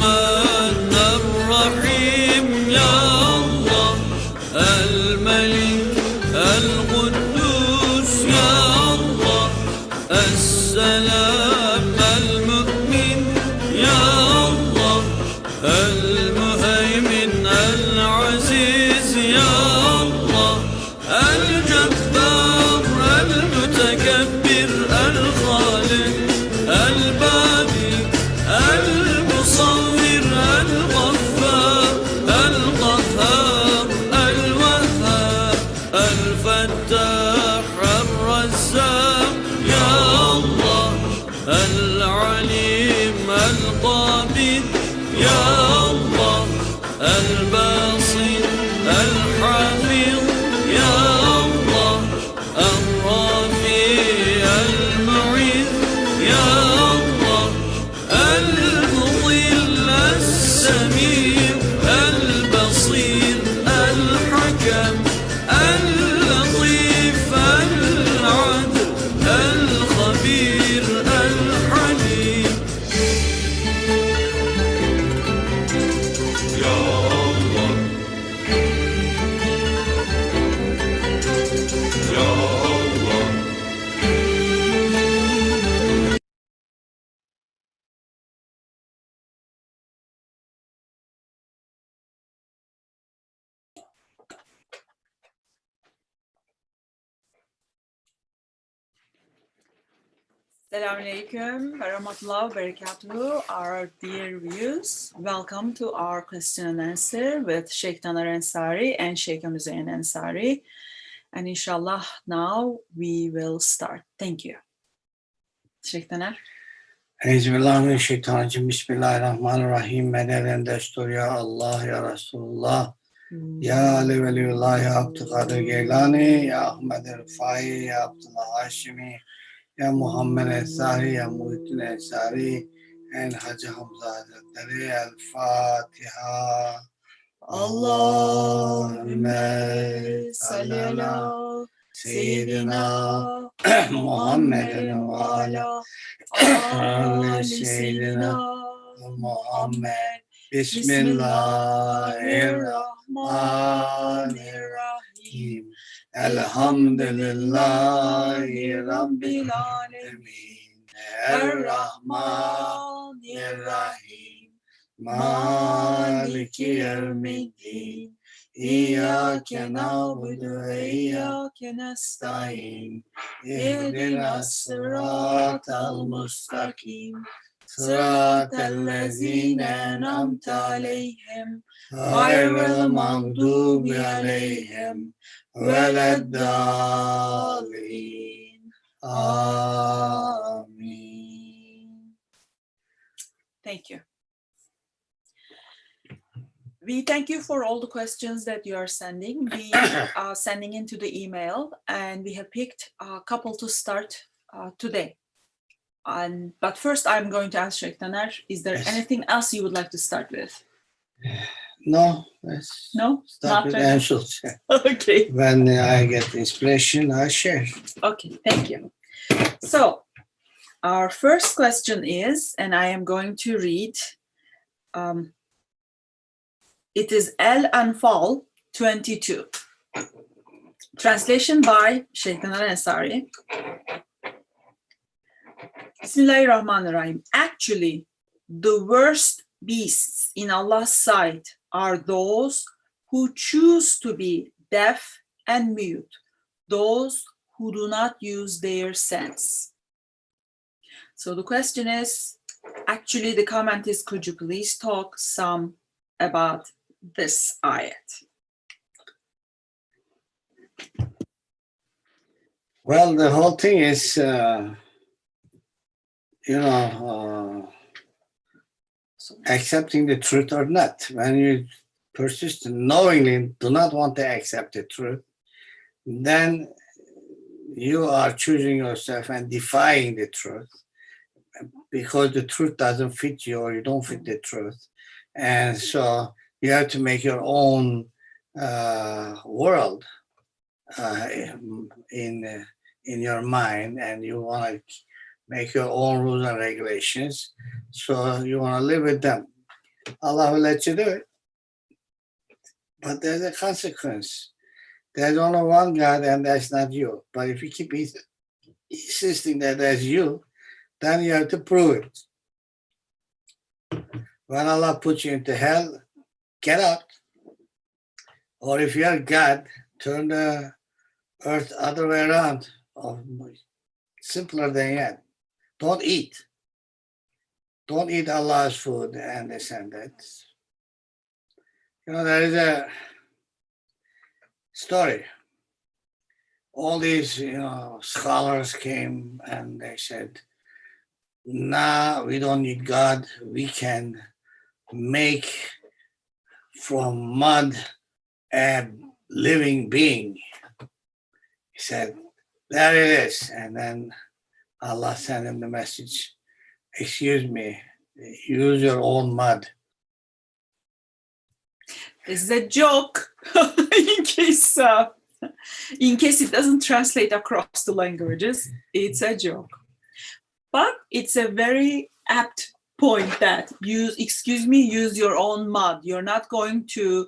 الرحمن الرحيم يا الله الملك القدوس يا الله السلام المؤمن يا الله المهيمن العزيز يا الله الجبار المتكبر الخالق الباري المصور الغفار القهار الوهاب الفتاح الرزاق يا الله العليم القابض يا الله الباصر الحافظ يا الله الرافع المعز يا الله المضل السميع البصير الحكم اللطيف العدل الخبير الحليم يا الله يا الله Assalamu alaikum wa rahmatullahi wa barakatuh, our dear viewers. Welcome to our question and answer with Shaykh Ansari and Shaykh Muzeyyen Ansari. And inshallah, now we will start. Thank you. Shaykh Taner. Euzubillahimineşşeytanirracim. Bismillahirrahmanirrahim. Mededen destur ya Allah ya Resulullah. Ya Ali Veliyullah ya Abdülkadir Geylani ya Ahmed Rifai ya Abdullah Haşimi ya Muhammed Ansari ya Muhyiddin Ansari and Hacı Hamza Hazretleri. El Fatiha. Allahümme salli ala Seyyidina Muhammedin ve ala Ali Seyyidina Muhammed. Bismillahirrahmanirrahim. Elhamdülillahi Rabbil alemin. Errahmanirrahim. Maliki yevmiddin. İyyâke na'budu ve iyyâke nestaîn. İhdinas sıratal mustakim. Sıratellezîne en'amte aleyhim. Gayril mağdubi aleyhim. Veleddâlin. Amin. Thank you. We thank you for all the questions that you are sending. We are sending into the email, and we have picked a couple to start today. But first, I'm going to ask Shaykh Taner, is there anything else you would like to start with? No, let's No? start with answers. Okay. When I get inspiration, I share. Okay, thank you. So, our first question is, and I am going to read, it is Al-Anfal 22. Translation by Shaykh Ansari. Bismillahirrahmanirrahim. Actually, the worst beasts in Allah's sight are those who choose to be deaf and mute, those who do not use their sense. So the question is, actually the comment is, could you please talk some about this ayat? Well, the whole thing is, accepting the truth or not. When you persist knowingly do not want to accept the truth, then you are choosing yourself and defying the truth because the truth doesn't fit you or you don't fit the truth. And so you have to make your own world in your mind, and you want to make your own rules and regulations. So you want to live with them. Allah will let you do it. But there's a consequence. There's only one God and that's not you. But if you keep insisting that that's you, then you have to prove it. When Allah puts you into hell, get out. Or if you're God, turn the earth other way around. Simpler than that. Don't eat. Don't eat Allah's food and this and that. You know, there is a story. All these, scholars came and they said, nah, we don't need God. We can make from mud a living being. He said, there it is. And then Allah sent him the message, excuse me, use your own mud. This is a joke in case it doesn't translate across the languages. It's a joke. But it's a very apt point that use your own mud. You're not going to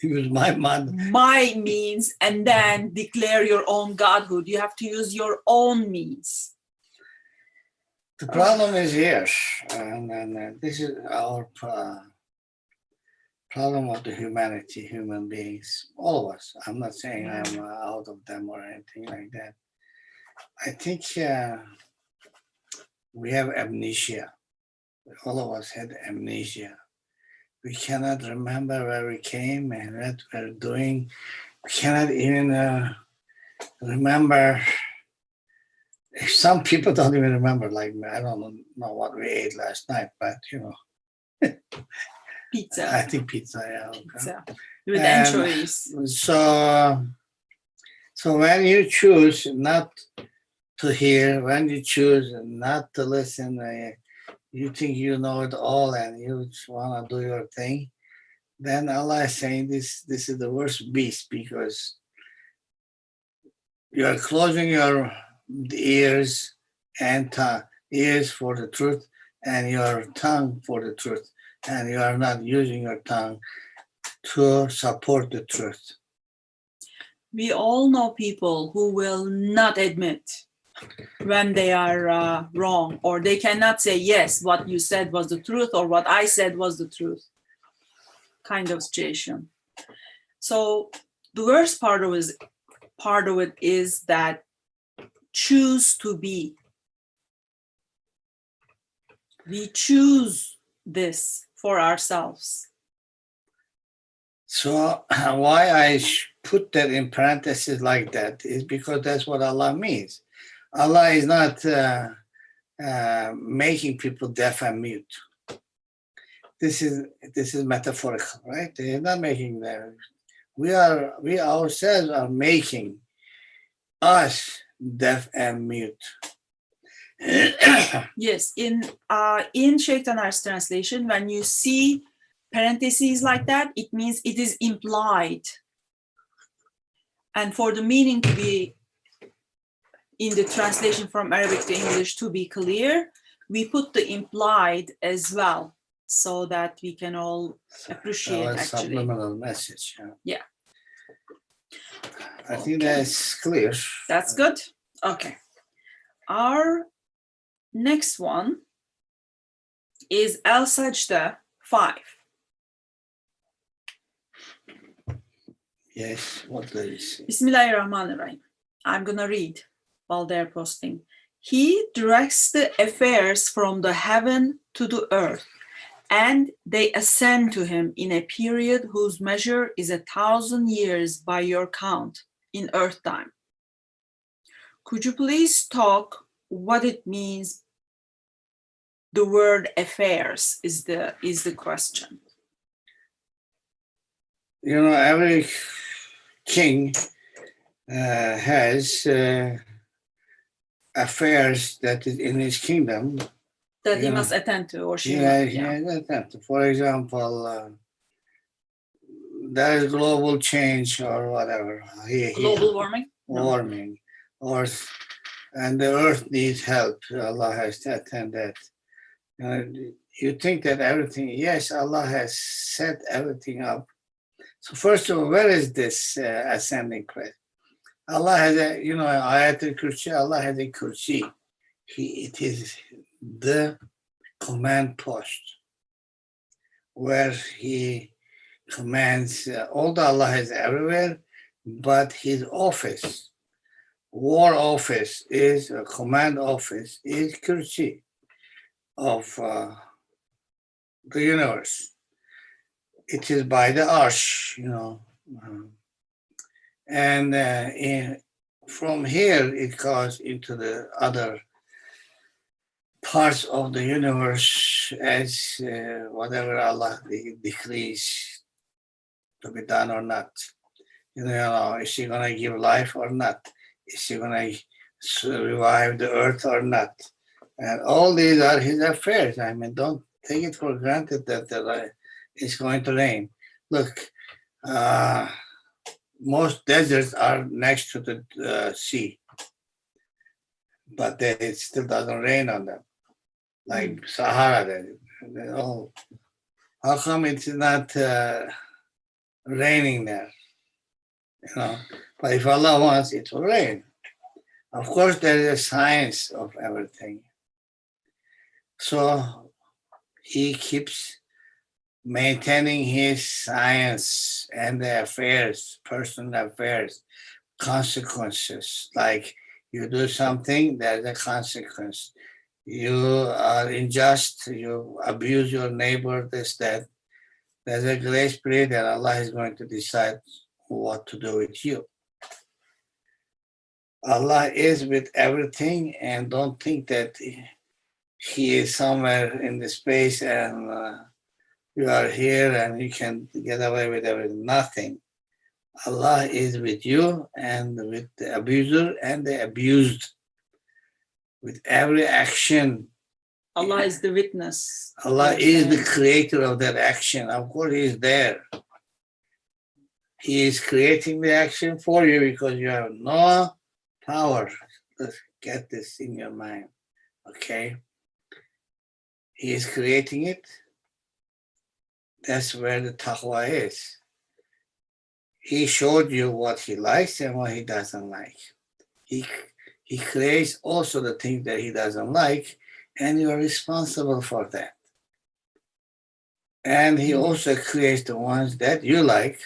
use my mud. My means and then declare your own godhood. You have to use your own means. The problem is here, and this is our problem of the humanity, human beings, all of us. I'm not saying I'm out of them or anything like that. I think we have amnesia. All of us had amnesia. We cannot remember where we came and what we're doing. We cannot even remember. Some people don't even remember, like me. I don't know what we ate last night, but Pizza. I think pizza, yeah. Okay. Pizza with anchovies. So when you choose not to hear, when you choose not to listen, you think you know it all and you just want to do your thing, then Allah is saying this is the worst beast, because you are closing your ears and ears for the truth and your tongue for the truth, and you are not using your tongue to support the truth. We all know people who will not admit when they are wrong, or they cannot say, yes, what you said was the truth, or what I said was the truth, kind of situation. So the worst part of it is that choose to be. We choose this for ourselves. So why I put that in parentheses like that is because that's what Allah means. Allah is not making people deaf and mute. This is metaphorical, right? They're not making that. We ourselves are making us deaf and mute. Yes, in Shaykh Tanar's translation, when you see parentheses like that, it means it is implied. And for the meaning to be in the translation from Arabic to English to be clear, we put the implied as well, so that we can all appreciate actually. Subliminal message. Yeah. I think that's clear. That's good. Okay. Our next one is Al-Sajda 5. Yes, what is? Bismillahirrahmanirrahim. I'm going to read while they're posting. He directs the affairs from the heaven to the earth, and they ascend to him in a period whose measure is 1,000 years by your count in earth time. Could you please talk what it means? The word affairs is the question. Every king has affairs that is in his kingdom that he must attend to, or she must attend to. For example, there is global change or whatever. Global warming? Warming. Or and the earth needs help. Allah has that and that. You think that everything, yes, Allah has set everything up. So first of all, where is this ascending place? Allah has a, Ayat al-Kursi, Allah has a Kursi. It is the command post where he commands, although Allah is everywhere, but his office, war office is, command office is Kursi of the universe. It is by the arsh, and from here it goes into the other parts of the universe as whatever Allah decrees to be done or not. Is she going to give life or not? Is she going to revive the earth or not? And all these are his affairs. I mean, don't take it for granted that it's going to rain. Look, most deserts are next to the sea, but it still doesn't rain on them. Like Sahara, how come it's not raining there? But if Allah wants, it will rain. Of course, there is a science of everything. So he keeps maintaining his science and the affairs, personal affairs, consequences. Like you do something, there's a consequence. You are unjust, you abuse your neighbor, this, that. There's a grace period and Allah is going to decide what to do with you. Allah is with everything, and don't think that he is somewhere in the space and you are here and you can get away with everything. Nothing. Allah is with you and with the abuser and the abused. With every action. Allah is the witness. Allah is the creator of that action. Of course, he is there. He is creating the action for you because you have no power. Let's get this in your mind. Okay? He is creating it. That's where the taqwa is. He showed you what he likes and what he doesn't like. He creates also the things that he doesn't like, and you are responsible for that. And he also creates the ones that you like,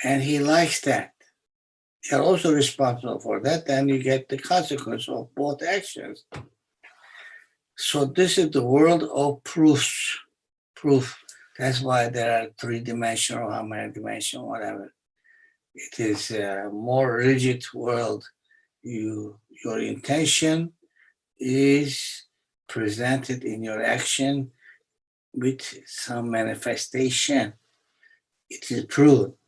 and he likes that. You're also responsible for that, and you get the consequence of both actions. So this is the world of proofs. Proof. That's why there are three-dimensional, how many dimensional, whatever. It is a more rigid world. Your intention is presented in your action with some manifestation. It is proved.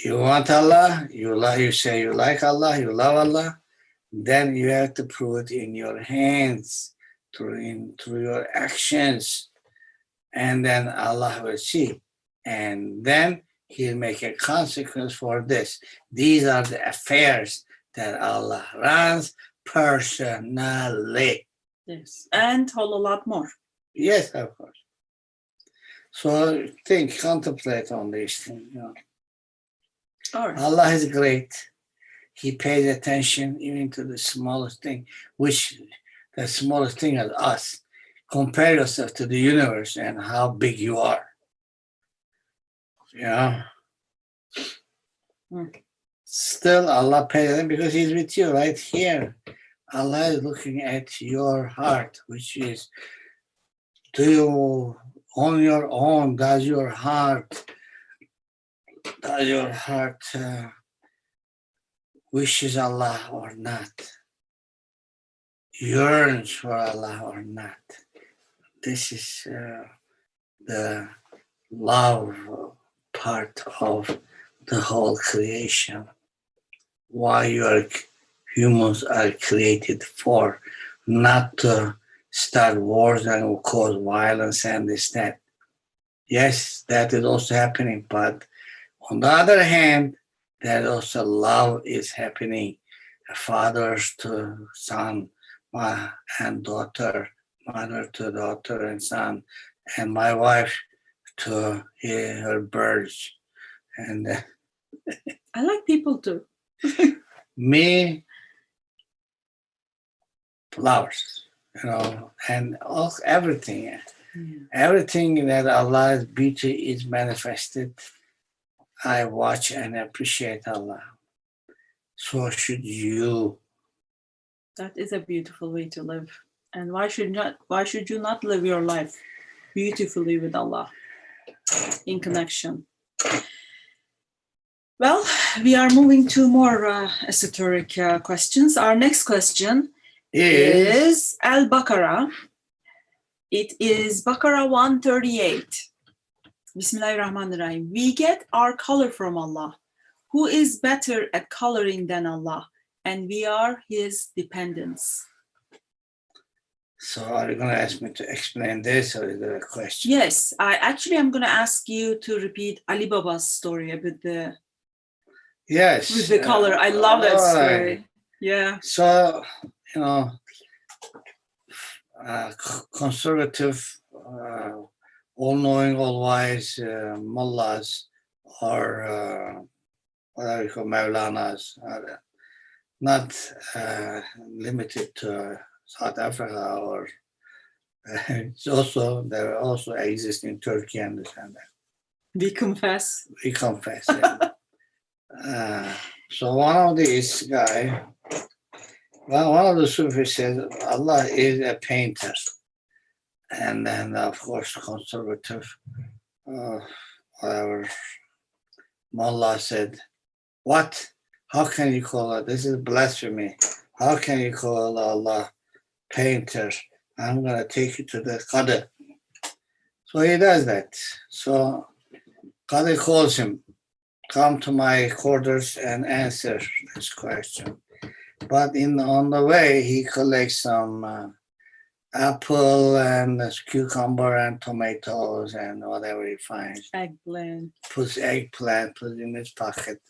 You want Allah, you say you like Allah, you love Allah, then you have to prove it in your hands, through your actions, and then Allah will see. And then he'll make a consequence for this. These are the affairs that Allah runs personally. Yes, and a whole lot more. Yes, of course. So contemplate on these things. All right. Allah is great. He pays attention even to the smallest thing, which the smallest thing is us. Compare yourself to the universe and how big you are. Still Allah pays attention because he's with you right here. Allah is looking at your heart, which is, do you on your own, does your heart wishes Allah or not? Yearns for Allah or not? This is the love part of the whole creation. Why humans are created for, not to start wars and cause violence and this, that. Yes, that is also happening, but on the other hand, that also love is happening. father to son, and daughter, mother to daughter and son, and my wife to her birds, and I like people too. me, flowers, and everything. Yeah. Everything that Allah's beauty is manifested, I watch and appreciate Allah. So should you. That is a beautiful way to live. And why should you not live your life beautifully with Allah in connection? Well, we are moving to more esoteric questions. Our next question is Al-Baqarah. It is Baqarah 138. Bismillahirrahmanirrahim. We get our color from Allah, who is better at coloring than Allah, and we are his dependents. So are you going to ask me to explain this, or is there a question? Yes, I'm going to ask you to repeat Ali Baba's story with the color. I love that story. Yeah. So, conservative, all-knowing, all-wise mullahs, or whatever you call Maulanas, are not limited to South Africa, or they also exist in Turkey and this and that. We confess. We confess. Yeah. So one of these guy, one of the Sufis says Allah is a painter, and then of course conservative, whatever, Mullah said, "What? How can you call it? This is blasphemy. How can you call Allah painter? I'm going to take you to the Qadr." So he does that. So Qadr calls him, "Come to my quarters and answer this question." But on the way, he collects some apple and cucumber and tomatoes and whatever he finds. Eggplant. Puts in his pocket.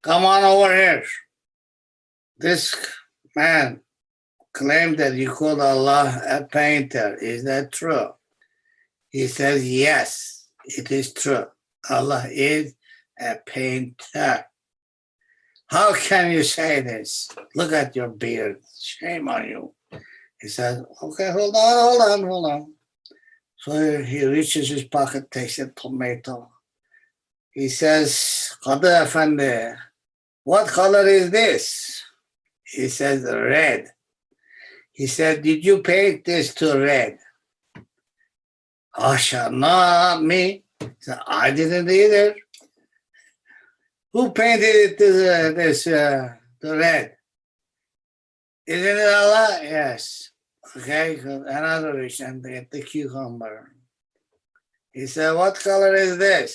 "Come on over here. This man claimed that you called Allah a painter. Is that true?" He says, "Yes, it is true. Allah is a painter." "How can you say this? Look at your beard. Shame on you." He says, "Okay, hold on. So he reaches his pocket, takes a tomato. He says, "Qadr Efendi, what color is this?" He says, "Red." He said, "Did you paint this to red?" "Asha, not me." He said, "I didn't either." "Who painted it to red?" "Isn't it Allah?" "Yes." "Okay, another wish, and get the cucumber." He said, "What color is this?"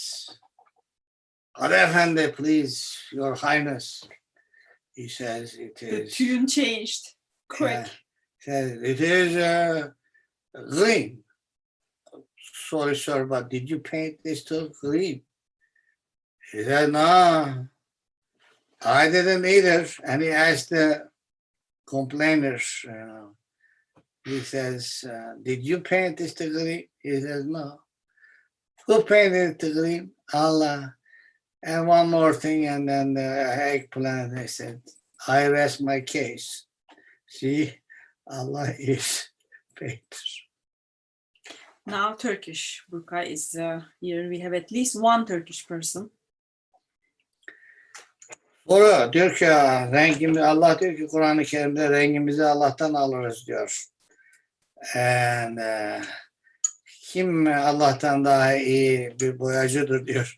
"Qadr Efendi, please, Your Highness." He says, "It is." The tune changed quick. He says, "It is green." "Sorry, sir, but did you paint this to green?" He said, "No, I didn't either." And he asked the complainers, he says, "Did you paint this to green?" He says, "No." "Who painted it to green?" "Allah." And one more thing, and then the eggplant, they said, "I rest my case." See, Allah is painter. Now Turkish. Burka is here. We have at least one Turkish person. Doğru, diyor ki Allah diyor ki Kur'an-ı Kerim'de rengimizi Allah'tan alırız diyor. And, kim Allah'tan daha iyi bir boyacıdır diyor.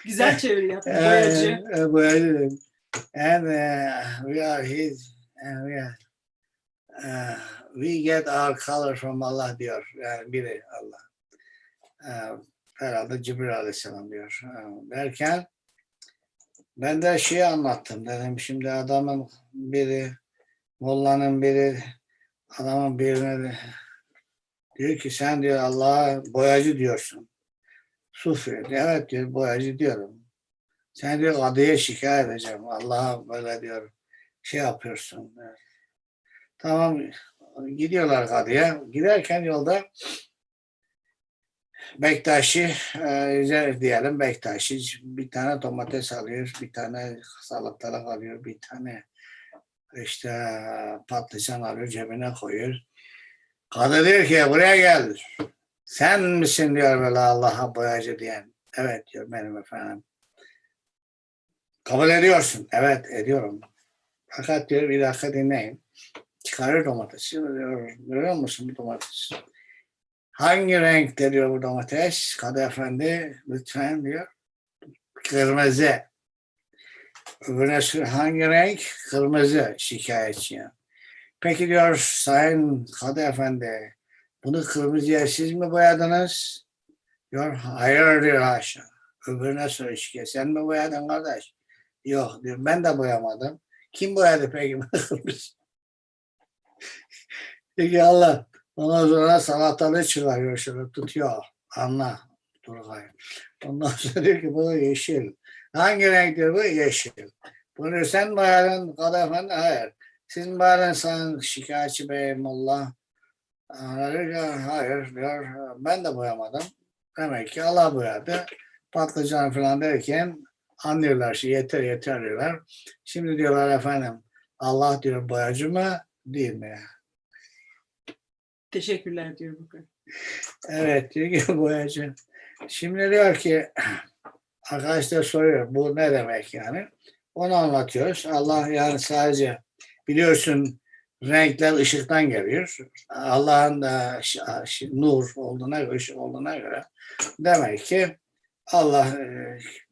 Güzel çeviri yaptı. Boyacı. Boyacı. And we are his, and we get our color from Allah diyor. Yani biri Allah. Herhalde Cibril Aleyhisselam diyor. Derken ben de anlattım dedim. Şimdi adamın biri, mollanın biri, adamın birine diyor ki sen diyor Allah'a boyacı diyorsun. Sufi. Evet diyor, boyacı diyorum. Sen diyor kadıya şikayet edeceğim. Allah'a böyle diyor şey yapıyorsun. Tamam gidiyorlar kadıya. Giderken yolda Bektaşi diyelim Bektaşi bir tane domates alıyor, bir tane salatalık alıyor, bir tane işte patlıcan alıyor cebine koyuyor. Kadı diyor ki buraya gel. Sen misin diyor böyle Allah'a boyacı diyen. Evet diyor benim efendim. Kabul ediyorsun. Evet ediyorum. Fakat diyor bir dakika dinleyin. Çıkarıyor domatesi. Diyor, görüyor musun bu domates? Hangi renkte diyor bu domates? Kadı efendi lütfen diyor. Kırmızı. Öbürüne soruyor hangi renk? Kırmızı şikayetçi. Peki diyor sayın Kadı efendi bunu kırmızıya siz mi boyadınız? Diyor hayır diyor haşa. Öbürüne soruyor şikayet. Sen mi boyadın kardeş? Yok diyor ben de boyamadım. Kim boyadı peki? Peki Allah ondan sonra salatalığı çıkarıyor şöyle tutuyor. Anla. Dur hayır. Ondan sonra diyor ki bu yeşil. Hangi renk diyor bu? Yeşil. Bunu sen boyadın Kadı efendi? Hayır. Siz mi boyadın sen şikayetçi beyim Allah? Diyor ki hayır diyor. Ben de boyamadım. Demek ki Allah boyadı. Patlıcan falan derken anlıyorlar şey yeter diyorlar. Şimdi diyorlar efendim Allah diyor boyacı mı değil mi? Teşekkürler diyor bu kadar. Evet diyor ki boyacı. Şimdi diyor ki arkadaşlar soruyor bu ne demek yani? Onu anlatıyoruz. Allah yani sadece biliyorsun renkler ışıktan geliyor. Allah'ın da nur olduğuna göre, ışık olduğuna göre demek ki Allah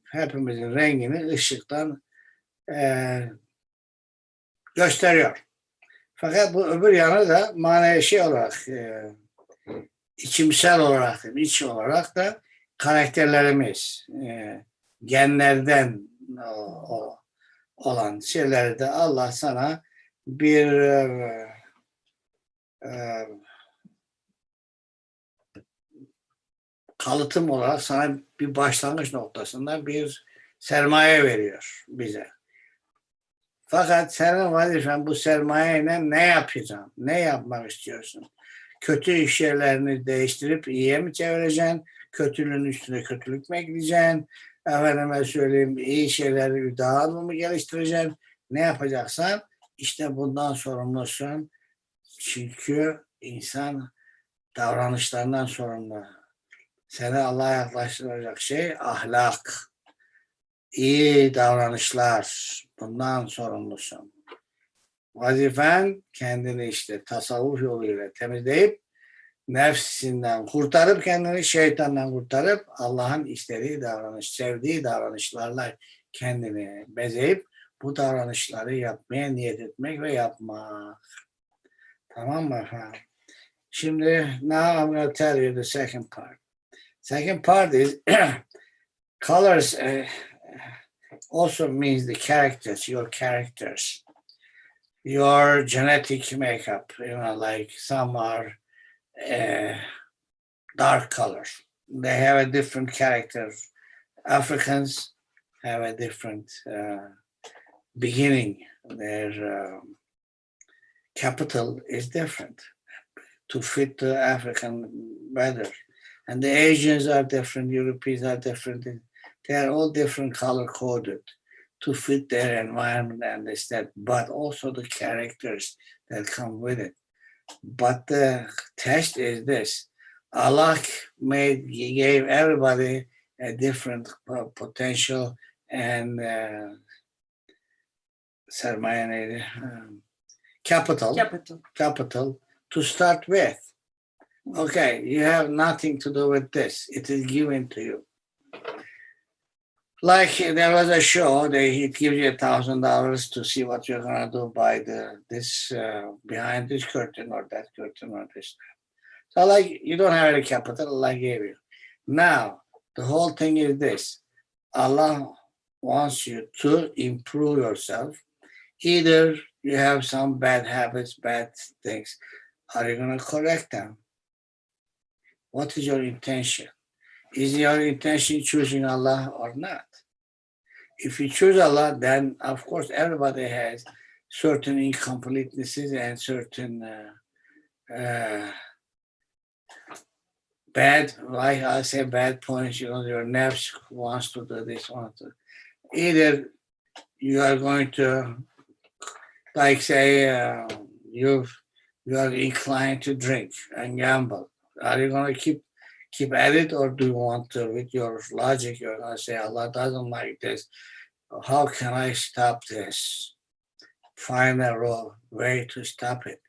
hepimizin rengini ışıktan gösteriyor. Fakat bu öbür yanı da manevi şey olarak içimsel olarak, iç olarak da karakterlerimiz, genlerden olan şeyleri de Allah sana bir kalıtım olarak sana bir başlangıç noktasında bir sermaye veriyor bize. Fakat senin vazifen bu sermayeyle ne yapacaksın? Ne yapmak istiyorsun? Kötü şeylerini değiştirip iyiye mi çevireceksin? Kötülüğün üstüne kötülük mü ekleyeceksin? Efendime söyleyeyim iyi şeyleri daha mı geliştireceksin? Ne yapacaksan işte bundan sorumlusun. Çünkü insan davranışlarından sorumlu. Seni Allah'a yaklaştıracak şey ahlak, iyi davranışlar. Bundan sorumlusun. Vazifen kendini işte tasavvuf yoluyla temizleyip nefsinden kurtarıp kendini şeytandan kurtarıp Allah'ın istediği davranış, sevdiği davranışlarla kendini bezeyip bu davranışları yapmaya niyet etmek ve yapmak. Tamam mı efendim? Şimdi now I'm going to tell you the second part. Second part is colors also means the characters, your characters, your genetic makeup. You know, like some are dark colors. They have a different character. Africans have a different beginning. Their capital is different to fit the African weather. And the Asians are different, Europeans are different. They are all different color coded to fit their environment and this, that, but also the characters that come with it. But the test is this. Allah gave everybody a different potential and capital to start with. Okay, you have nothing to do with this. It is given to you. Like there was a show, it gives you $1,000 to see what you're gonna do by this behind this curtain or that curtain or this. So like you don't have any capital, Allah gave you. Now the whole thing is this: Allah wants you to improve yourself. Either you have some bad habits, bad things. Are you gonna correct them? What is your intention? Is your intention choosing Allah or not? If you choose Allah, then of course everybody has certain incompletenesses and certain bad, like I say, bad points. Your nerves wants to do this, wants to. Either you are going to, like say, you are inclined to drink and gamble. Are you going to keep at it, or do you want to, with your logic, you're going to say, Allah doesn't like this. How can I stop this? Find a way to stop it.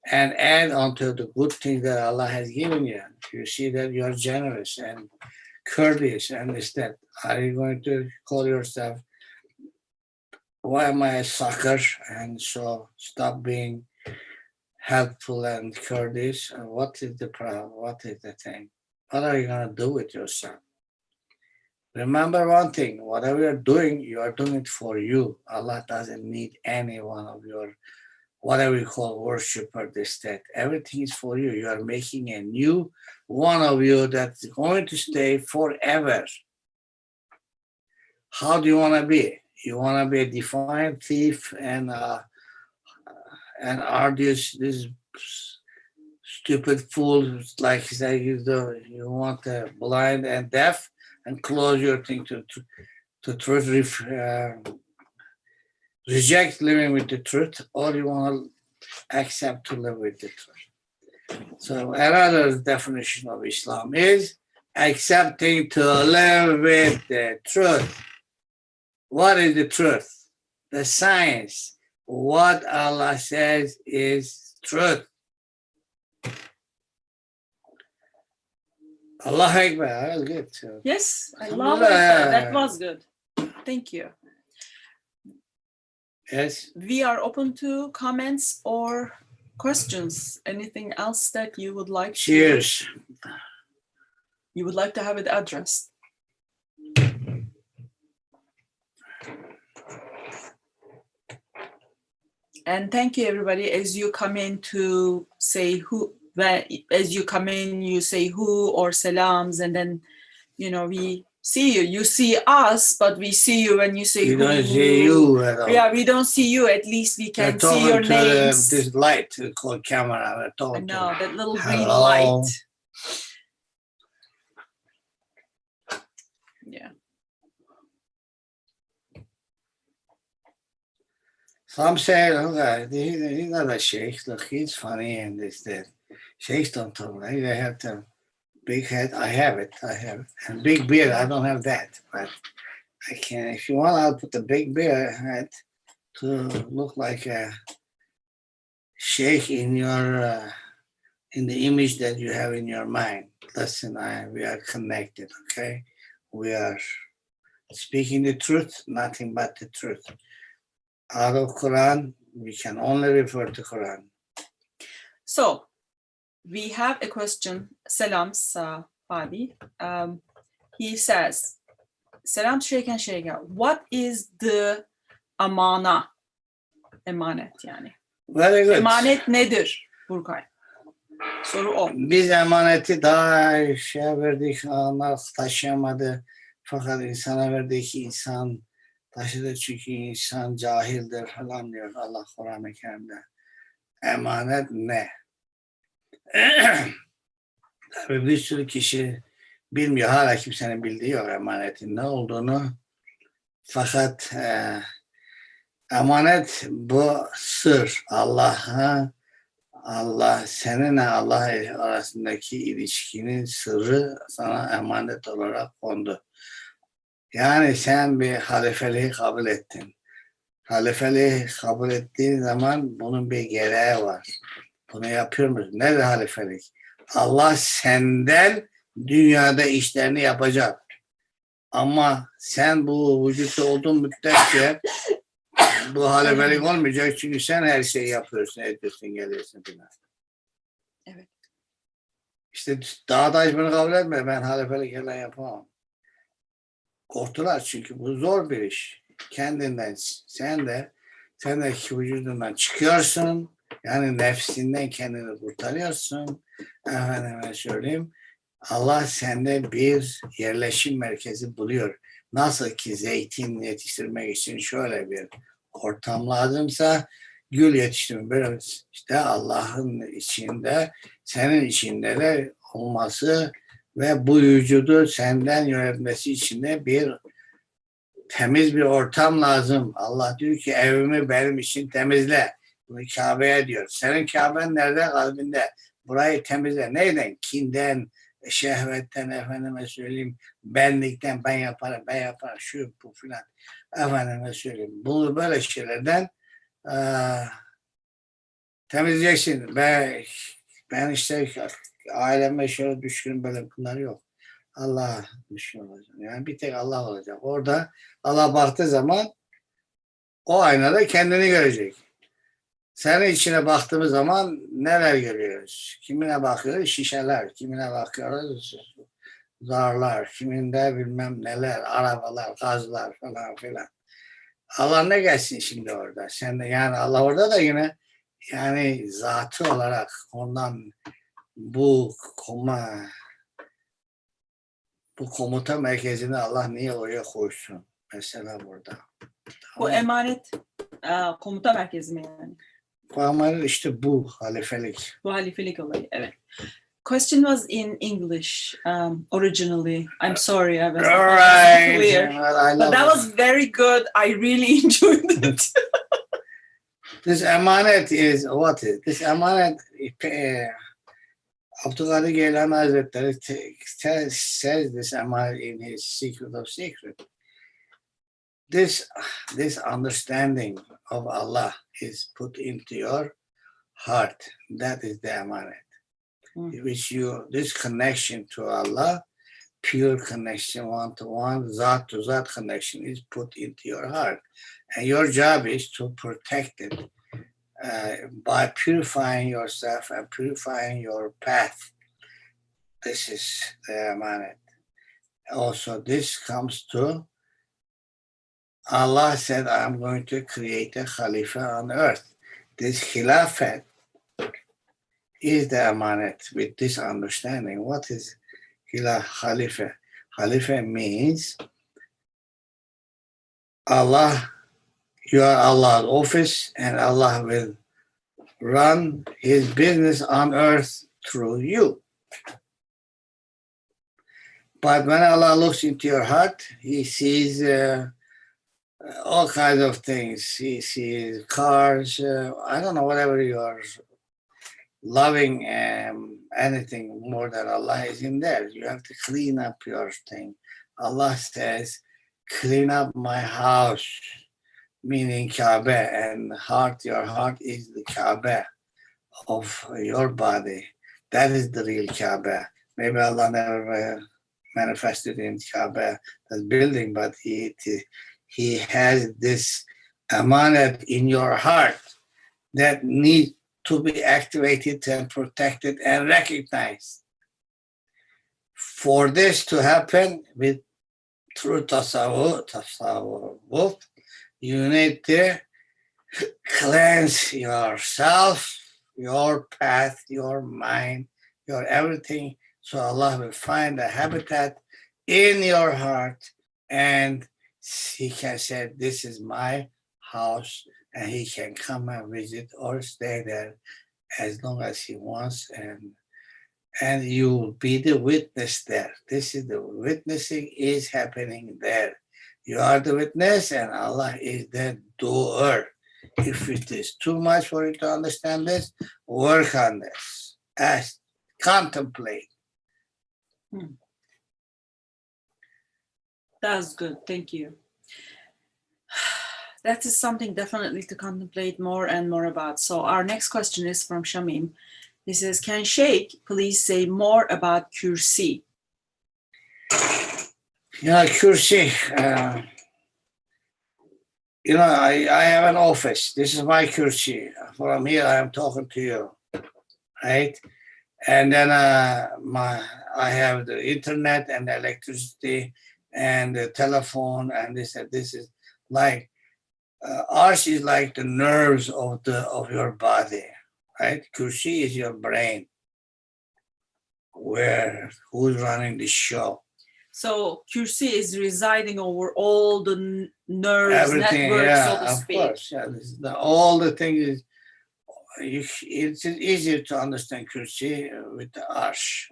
And add on to the good things that Allah has given you. You see that you are generous and courteous and this, that. Are you going to call yourself, why am I a sucker? And so stop being helpful and courteous. What is the problem? What is the thing? What are you going to do with yourself? Remember one thing, whatever you're doing, you are doing it for you. Allah doesn't need any one of your, whatever you call worship or this, that. Everything is for you. You are making a new one of you that's going to stay forever. How do you want to be? You want to be a defiant thief and arduous, this stupid fool, like say you want the blind and deaf and close your thing to truth, reject living with the truth, or you want to accept to live with the truth. So another definition of Islam is accepting to live with the truth. What is the truth? The science. What Allah says is truth. Allah Akbar. That was good too. Yes, I love it. That was good. Thank you. Yes. We are open to comments or questions. Anything else that you would like Cheers. You would like to have it addressed? And thank you, everybody. As you come in to say who, as you come in, you say who or salams, and then, we see you. You see us, but we see you when you say We who. don't see you at all. Yeah, we don't see you. At least we can see your names. This light called camera. We're I talking know, to that little green Hello. light. Yeah. Some say, look, he's not a sheikh. Look, he's funny and this, that. Sheikhs don't talk like that. They have the big head. I have it. And big beard. I don't have that. But I can. If you want, I'll put the big beard head to look like a sheikh in your in the image that you have in your mind. Listen, we are connected. Okay, we are speaking the truth, nothing but the truth. Out of Quran, we can only refer to Quran. So, we have a question. Salam, Fadi. He says, Salam Shaykh and Shaykha, what is the amana? Emanet yani. Very good. Emanet nedir Burkay? Soru o. Biz emaneti daha verdik, onlar taşıyamadı. Fakat insana verdik ki insan taşıdı, çünkü insan cahildir falan diyor Allah Kur'an-ı Kerim'de. Emanet ne? Tabii bir sürü kişi bilmiyor, hala kimsenin bildiği yok emanetin ne olduğunu. Fakat emanet bu sır. Allah seninle Allah arasındaki ilişkinin sırrı sana emanet olarak kondu. Yani sen bir halifeliği kabul ettin. Halifeliği kabul ettiğin zaman bunun bir gereği var. Bunu yapıyor musun? Nedir halifelik? Allah senden dünyada işlerini yapacak. Ama sen bu vücutta olduğun müddetçe bu halifelik olmayacak, çünkü sen her şeyi yapıyorsun, ediyorsun, geliyorsun falan. Evet. İşte daha da hiçbirini kabul etme. Ben halifelik falan yapamam. Korktular çünkü bu zor bir iş. Kendinden, sen de vücudundan çıkıyorsun. Yani nefsinden kendini kurtarıyorsun. Efendime söyleyeyim. Allah sende bir yerleşim merkezi buluyor. Nasıl ki zeytin yetiştirmek için şöyle bir ortam lazımsa gül yetiştirmek böyle işte Allah'ın içinde senin içinde de olması ve bu vücudu senden yönetmesi için de bir temiz bir ortam lazım. Allah diyor ki evimi benim için temizle. Bunu Kabe'ye diyor. Senin Kabe'n nerede? Kalbinde. Burayı temizle. Neyden? Kinden, şehvetten, efendime söyleyeyim, benlikten, ben yaparım, şu bu filan. Efendime söyleyeyim. Bunu böyle şeylerden temizleyeceksin. Ben işte aileme şöyle düşkün böyle bunlar yok. Allah'a düşkün olacağım. Yani bir tek Allah olacak. Orada Allah baktığı zaman o aynada kendini görecek. Senin içine baktığımız zaman neler görüyoruz? Kimine bakıyoruz? Şişeler. Kimine bakıyoruz? Zarlar. Kiminde bilmem neler, arabalar, gazlar falan filan. Allah ne gelsin şimdi orada? Sen de yani Allah orada da yine yani zatı olarak ondan bu komuta merkezini Allah niye oraya koysun? Mesela burada. Bu emanet komuta merkezi mi yani? Bu emanet işte bu halifelik. Bu halifelik olayı, evet. Question was in English originally. I'm sorry, I was not clear. But that was very good. I really enjoyed it. This emanet is what is this emanet? Abdülkadir Geylani Hazretleri says this emanet in his Secret of Secret. This understanding of Allah is put into your heart. That is the emanet. Which this connection to Allah, pure connection, one-to-one, zat to zat connection is put into your heart. And your job is to protect it by purifying yourself and purifying your path. This is the emanet. Also, this comes to Allah said, I'm going to create a Khalifa on earth. This Khilafat is the emanet with this understanding. What is Khalifa? Khalifa means Allah, you are Allah's office and Allah will run his business on earth through you. But when Allah looks into your heart, he sees all kinds of things. He sees cars, I don't know, whatever you are loving, anything more than Allah is in there. You have to clean up your thing. Allah says, clean up my house, meaning Kaaba, and heart, your heart is the Kaaba of your body. That is the real Kaaba. Maybe Allah never manifested in Kaaba, that building, but he has this amanat in your heart that needs to be activated and protected and recognized. For this to happen through tasawwuf, you need to cleanse yourself, your path, your mind, your everything, so Allah will find a habitat in your heart and he can say, this is my house, and he can come and visit or stay there as long as he wants, and you will be the witness there. This is the witnessing is happening there. You are the witness and Allah is the doer. If it is too much for you to understand this, work on this. Ask, contemplate. That's good. Thank you. That is something definitely to contemplate more and more about. So our next question is from Shamim. He says, can Shaykh please say more about Kursi? Kursi, I have an office. This is my Kursi. From here, I am talking to you, right? And then I have the internet and the electricity and the telephone, and this is like ours is like the nerves of your body, right? Kursi is your brain, who's running the show. So Kursi is residing over all the nerves, Everything, networks, yeah, so to of speak. course. Yeah, this is all the thing is, it's easier to understand Kursi with the Arsh.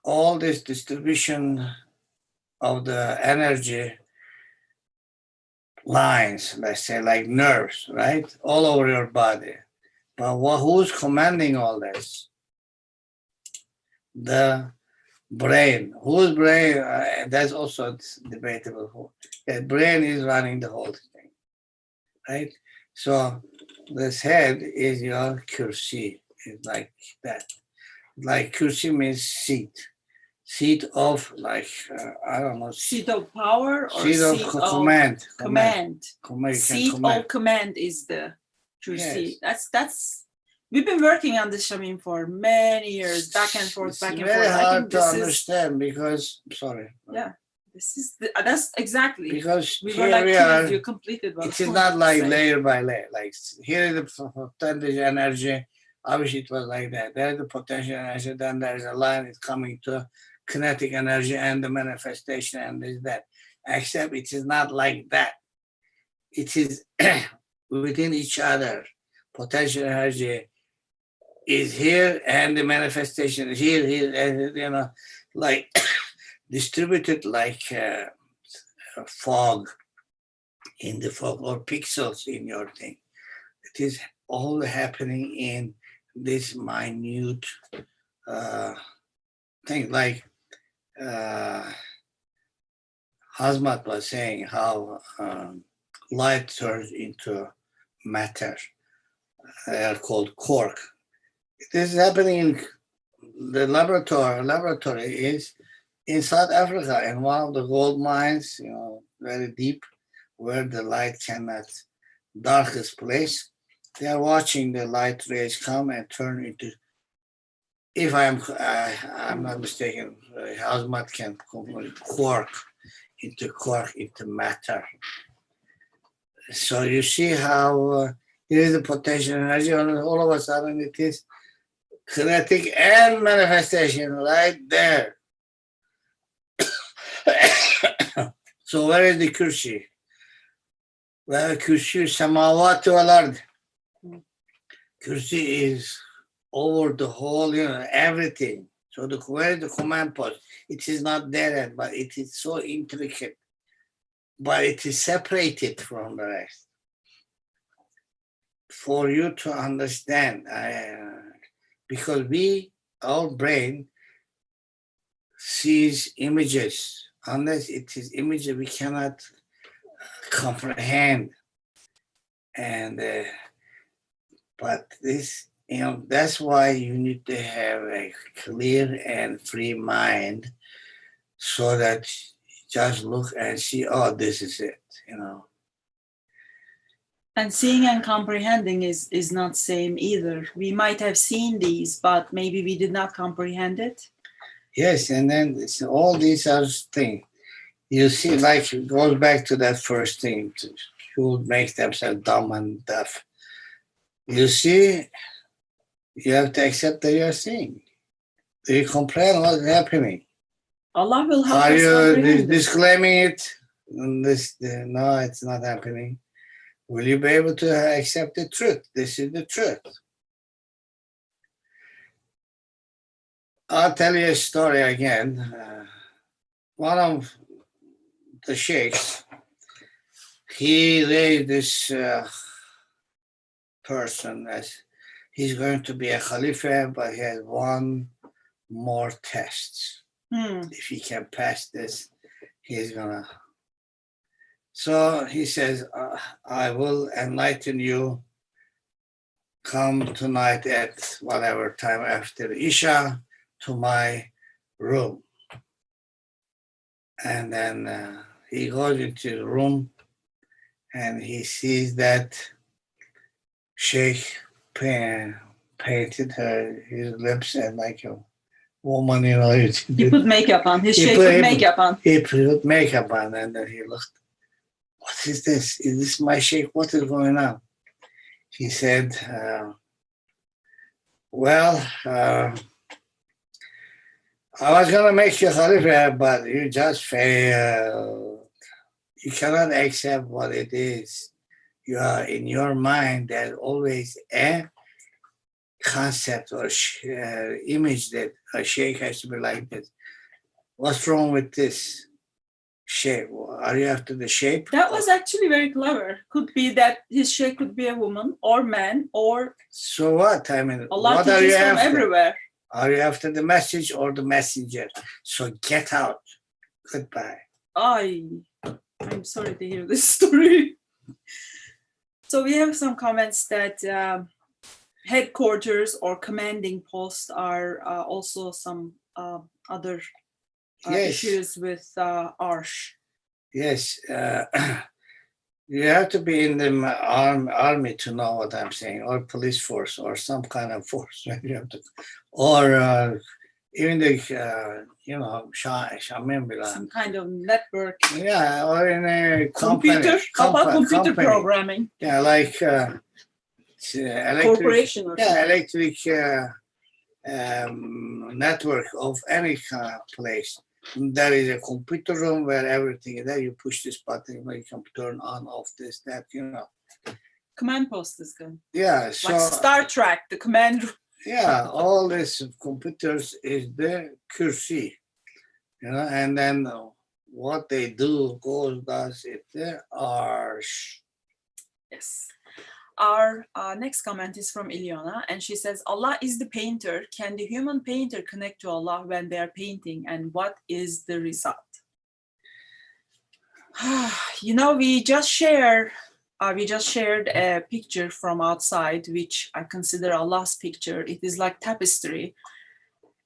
All this distribution of the energy lines, let's say like nerves, right? All over your body. But who's commanding all this? The brain. Whose brain? That's also debatable. The brain is running the whole thing, right? So this head is your kursi. It's like that. Like kursi means seat. Seat of like, I don't know. Seat of power or Seat of command. Command. Command. Seat of command is the Kursi. Yes. That's we've been working on this, Shamim, for many years, back and forth, back and forth. It's very I hard think to this understand because, sorry. Yeah, this is that's exactly. Because we here were like we kids, are, you completed what it I is wanted not to like say. layer by layer. Like here is the potential energy. Obviously, it was like that. There is the potential energy. Then there is a line. It's coming to kinetic energy and the manifestation and this that. Except it is not like that. It is within each other. Potential energy is here and the manifestation is here, and, you know, like distributed like fog in the fog or pixels in your thing. It is all happening in this minute thing. Like Hazmat was saying how light turns into matter. They are called quark. This is happening in the laboratory. Laboratory is in South Africa, in one of the gold mines, you know, very deep, where the light cannot, darkest place. They are watching the light rays come and turn into, if I'm not mistaken, Hazmat can convert quark into matter. So you see how here is the potential energy, and all of a sudden it is kinetic and manifestation right there. So where is the kursi? Well, kursi samawat wal ard. Kursi is over the whole, you know, everything. So where is the command post? It is not there yet, but it is so intricate. But it is separated from the rest. For you to understand, because our brain sees images. Unless it is images, we cannot comprehend. And but this, you know, that's why you need to have a clear and free mind, so that you just look and see, oh, this is it, you know. And seeing and comprehending is not same either. We might have seen these, but maybe we did not comprehend it. Yes, and then all these are things. You see, like it goes back to that first thing, who makes themselves dumb and deaf. You see, you have to accept that you're seeing. Do you comprehend what's happening? Allah will help Are us you comprehend it. disclaiming it? No, it's not happening. Will you be able to accept the truth? This is the truth. I'll tell you a story again. One of the sheikhs, he raised this person as he's going to be a Khalifa, but he has one more test. If he can pass this, he's gonna. So he says, I will enlighten you. Come tonight at whatever time after Isha to my room. And then he goes into the room and he sees that Shaykh painted his lips and like a woman, you know. He put makeup on. His Shaykh put makeup on. He put makeup on, and then he looked, what is this? Is this my Shaykh? What is going on? He said, I was going to make you Khalifa, but you just failed. You cannot accept what it is. You are in your mind, there's always a concept or image that a sheikh has to be like this. What's wrong with this shape? Are you after the shape? That was actually very clever. Could be that his sheikh could be a woman or man or So what? I mean, Allah what are you teaches from after? everywhere. Are you after the message or the messenger? So get out. Goodbye. I'm sorry to hear this story. So we have some comments that headquarters or commanding posts are also some other Yes. issues with Arsh. Yes. You have to be in the army to know what I'm saying, or police force, or some kind of force. You have to, or even the, Some kind of network. yeah, or in a Computer, how about computer company. programming? Yeah, like electric, Corporation or something. electric network of any place. There is a computer room where everything is there. You push this button, you can turn on, off, this, that, Command post is good. Yeah, so Like Star Trek, the command room. yeah, all this computers is the kursi, and then what they do does it there Arsh. Yes. Our next comment is from Ilyana, and she says, Allah is the painter. Can the human painter connect to Allah when they are painting, and what is the result? We just shared a picture from outside, which I consider Allah's picture. It is like tapestry.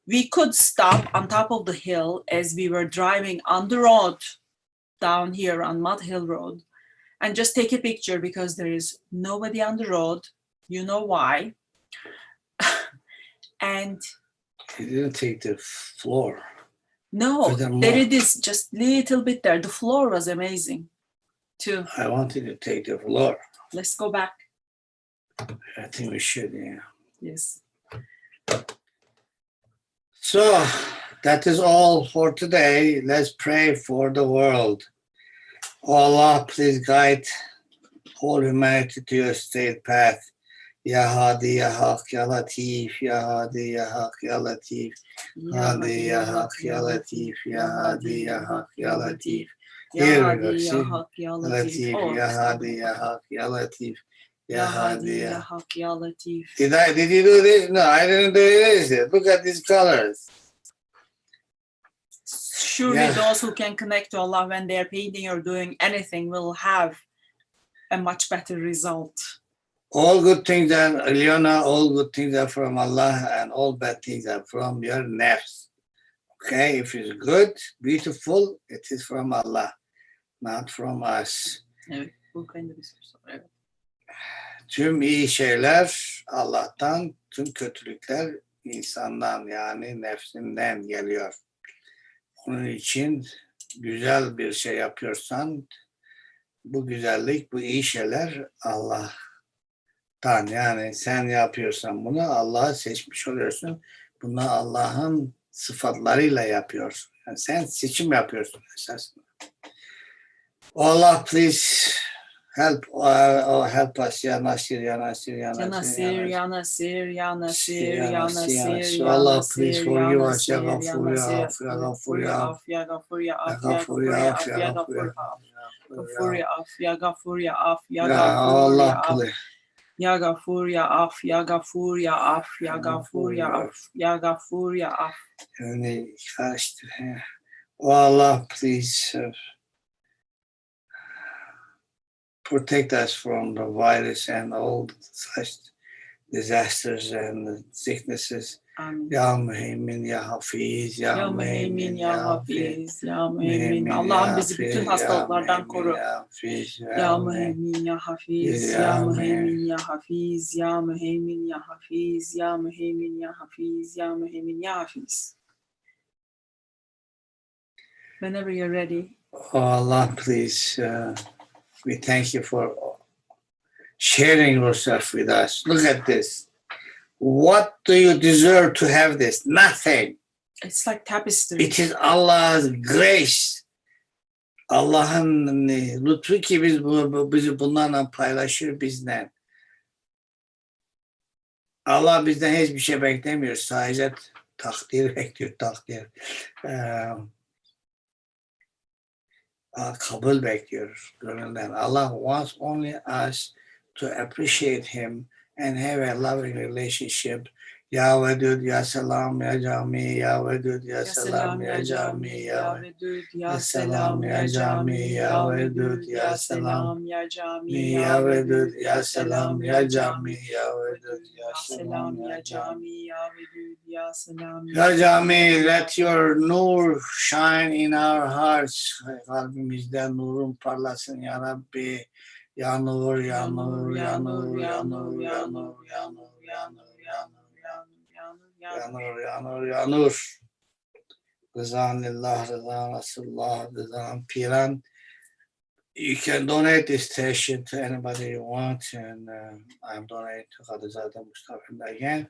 We could stop on top of the hill as we were driving on the road down here on Mud Hill Road, and just take a picture because there is nobody on the road. You know why. And You didn't take the floor. no, Furthermore, there it is, just little bit there. The floor was amazing too. I wanted to take the floor. Let's go back. I think we should, yeah. Yes. So that is all for today. Let's pray for the world. Oh Allah, please guide all humanity to your straight path. Ya Hadi, Ya Haq, Ya Latif, Ya Hadi, Ya Haq, Ya Latif, Hadi, Ya Haq, Ya Latif, Ya Hadi, Ya Haq, Ya Latif. Here we go. See? Latif, Ya Hadi, Ya Haq, Ya Latif, Ya Hadi, Ya Haq. Ya Latif. Did you do this? No, I didn't do this. Look at these colors. Surely Yeah. those who can connect to Allah when they are painting or doing anything will have a much better result. All good things are, Ilyana, all good things are from Allah and all bad things are from your nafs. Okay, if it's good, beautiful, it is from Allah, not from us. Evet, bu kendi bir soru. Evet. Tüm iyi şeyler Allah'tan, tüm kötülükler insandan yani nefsinden geliyor. Onun için güzel bir şey yapıyorsan bu güzellik, bu iyi şeyler Allah'tan. Yani sen yapıyorsan bunu Allah'ı seçmiş oluyorsun. Bunu Allah'ın sıfatlarıyla yapıyorsun. Yani sen seçim yapıyorsun esasında. Allah please help us ya Nasir, ya Nasir, ya Ya Nasir, Nasir, Ya Nasir, Ya Nasir, Ya Ya Nasir, Ya Nasir, Nasir. Ya Allah, Nasir, please Ya forgive us, Nasir, Ya Ya Gafur, Ya Nasir, Af, Ya Gafur, Ya Af. Ya Gafur, Ya Af, Ya Ya Gafur, Gafur, Ya Ya Af, Af, Ya Ya Gafur, Gafur, Ya Af. Gafur, Ya Af, Ya Gafur, Ya Af, Ya Ya Gafur, Allah, Ya Af. please. Ya Gafur, Ya Af, Ya Gafur, Ya Af, Ya Gafur, Ya Af, Ya Gafur, Ya Af. Yani karıştır. Oh Allah, please protect us from the virus and all such disasters and sicknesses. Amin. Ya Muheymin, Ya Hafiz, Ya Ya Muheymin, Müheymin, Ya Ya Hafiz. Hafiz, Ya Müheymin. Allah'ım bizi bütün hastalıklardan koru. Ya Hafiz, Ya Müheymin, Ya Hafiz, Ya Müheymin, Ya Hafiz, Ya Müheymin, Ya Hafiz, Ya Müheymin, Ya Hafiz, Ya Müheymin, Ya Hafiz. Whenever you're ready. Oh Allah, please, we thank you for sharing yourself with us. Look at this. What do you deserve to have this? Nothing. It's like tapestry. It is Allah's grace. Allah'ın lütfu ki bizi bunlarla paylaşır bizden. Allah bizden hiçbir şey beklemiyor. Sadece takdir bekliyor, takdir. Kabul bekliyor gönülden. Allah wants only us to appreciate him and have a loving relationship. Ya Wadud, Ya Salaam, Ya Jami, Ya Wadud, Ya Salaam, Ya Jami, Ya Wadud, Ya Salaam, Salaam, Ya Ya Jami, Jami, Ya Ya Wadud, Wadud, Ya Ya Salaam, Salaam, Ya Jami, Ya Wadud, Ya Ya Salaam, Salaam, Ya Ya Jami, Jami, Ya Wadud, Ya Ya Salaam, Salaam, Ya Ya Jami. Jami, Ya Wadud, Ya Salaam, Ya Jami, let your nur shine in our hearts. Kalbimizde nurun parlasın ya Rabbi. Ya nur, ya nur, ya nur, ya nur, ya nur, ya nur, ya nur, ya nur, ya nur, ya nur, ya nur. Rızan lillah, rızan Resulullah, rızan Piran. You can donate this station to anybody you want, and I'm donating to Qadiri Mustafa again.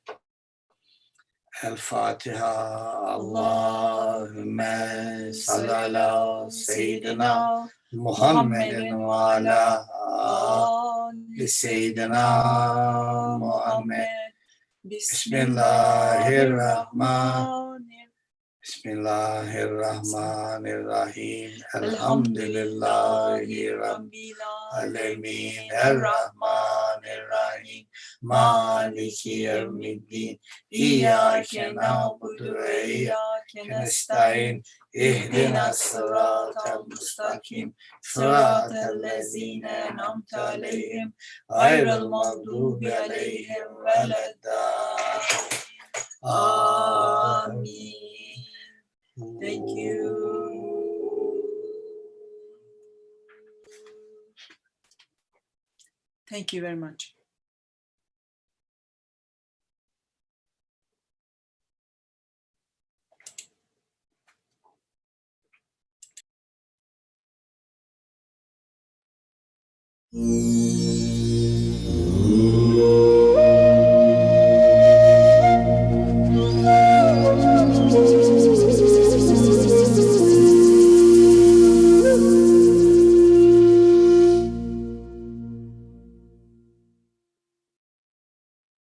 الفاتحة اللهم صل على سيدنا محمد وعلى آل سيدنا محمد بسم الله الرحمن الرحيم الحمد لله رب العالمين الرحمن الرحيم مالك يوم الدين إياك نعبد وإياك نستعين اهدنا الصراط المستقيم صراط الذين أنعمت عليهم غير المغضوب عليهم ولا الضالين آمين. Thank you. Thank you very much.